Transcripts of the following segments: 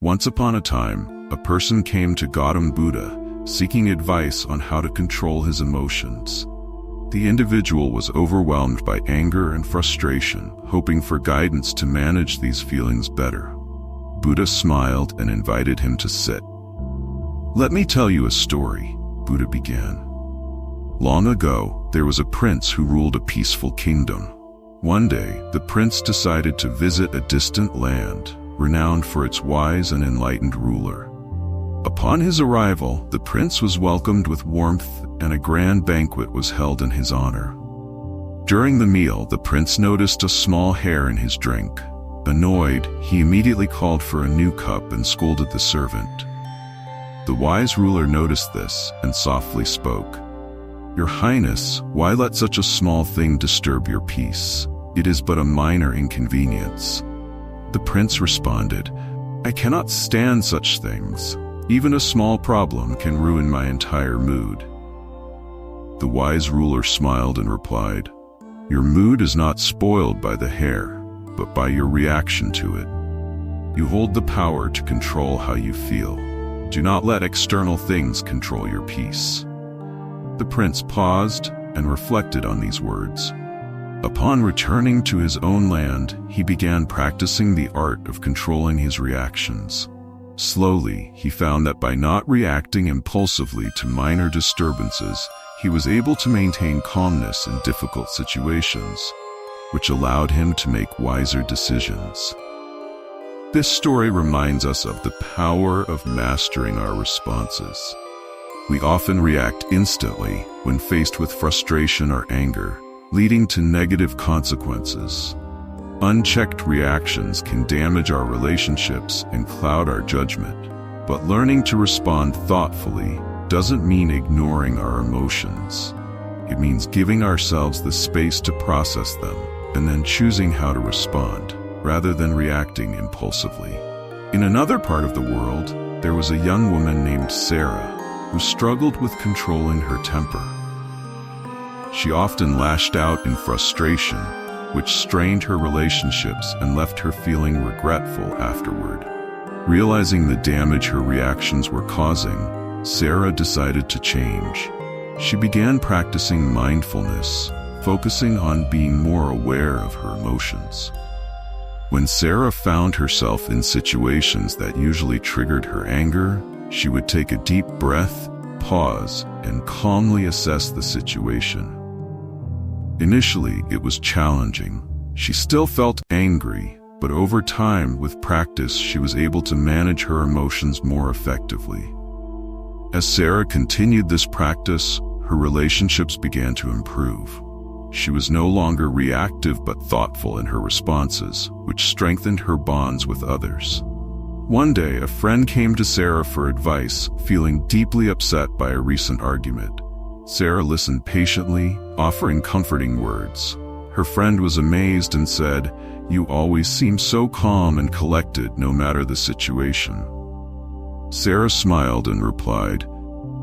Once upon a time, a person came to Gautam Buddha, seeking advice on how to control his emotions. The individual was overwhelmed by anger and frustration, hoping for guidance to manage these feelings better. Buddha smiled and invited him to sit. "Let me tell you a story," Buddha began. Long ago, there was a prince who ruled a peaceful kingdom. One day, the prince decided to visit a distant land, renowned for its wise and enlightened ruler. Upon his arrival, the prince was welcomed with warmth, and a grand banquet was held in his honor. During the meal, the prince noticed a small hair in his drink. Annoyed, he immediately called for a new cup and scolded the servant. The wise ruler noticed this and softly spoke. "Your Highness, why let such a small thing disturb your peace? It is but a minor inconvenience." The prince responded, "I cannot stand such things. Even a small problem can ruin my entire mood." The wise ruler smiled and replied, "Your mood is not spoiled by the hair, but by your reaction to it. You hold the power to control how you feel. Do not let external things control your peace." The prince paused and reflected on these words. Upon returning to his own land, he began practicing the art of controlling his reactions. Slowly, he found that by not reacting impulsively to minor disturbances, he was able to maintain calmness in difficult situations, which allowed him to make wiser decisions. This story reminds us of the power of mastering our responses. We often react instantly when faced with frustration or anger, leading to negative consequences. Unchecked reactions can damage our relationships and cloud our judgment, but learning to respond thoughtfully doesn't mean ignoring our emotions. It means giving ourselves the space to process them and then choosing how to respond, rather than reacting impulsively. In another part of the world, there was a young woman named Sarah who struggled with controlling her temper. She often lashed out in frustration, which strained her relationships and left her feeling regretful afterward. Realizing the damage her reactions were causing, Sarah decided to change. She began practicing mindfulness, focusing on being more aware of her emotions. When Sarah found herself in situations that usually triggered her anger, she would take a deep breath, pause, and calmly assess the situation. Initially, it was challenging. She still felt angry, but over time, with practice, she was able to manage her emotions more effectively. As Sarah continued this practice, her relationships began to improve. She was no longer reactive but thoughtful in her responses, which strengthened her bonds with others. One day, a friend came to Sarah for advice, feeling deeply upset by a recent argument. Sarah listened patiently, offering comforting words. Her friend was amazed and said, "You always seem so calm and collected no matter the situation." Sarah smiled and replied,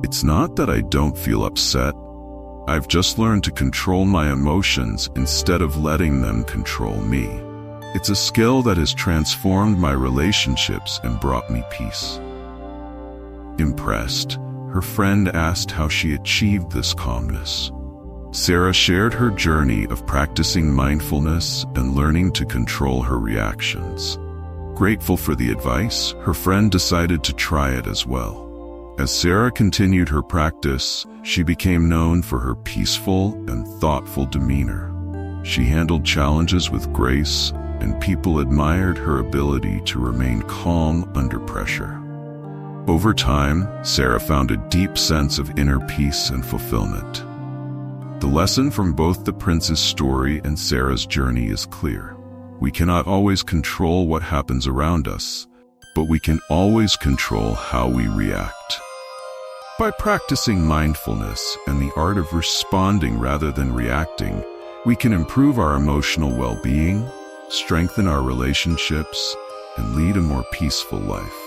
"It's not that I don't feel upset. I've just learned to control my emotions instead of letting them control me. It's a skill that has transformed my relationships and brought me peace." Impressed, her friend asked how she achieved this calmness. Sarah shared her journey of practicing mindfulness and learning to control her reactions. Grateful for the advice, her friend decided to try it as well. As Sarah continued her practice, she became known for her peaceful and thoughtful demeanor. She handled challenges with grace, and people admired her ability to remain calm under pressure. Over time, Sarah found a deep sense of inner peace and fulfillment. The lesson from both the prince's story and Sarah's journey is clear. We cannot always control what happens around us, but we can always control how we react. By practicing mindfulness and the art of responding rather than reacting, we can improve our emotional well-being, strengthen our relationships, and lead a more peaceful life.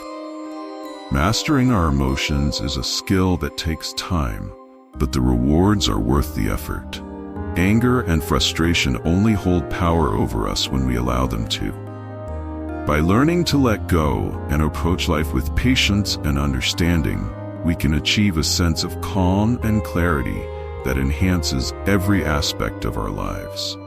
Mastering our emotions is a skill that takes time, but the rewards are worth the effort. Anger and frustration only hold power over us when we allow them to. By learning to let go and approach life with patience and understanding, we can achieve a sense of calm and clarity that enhances every aspect of our lives.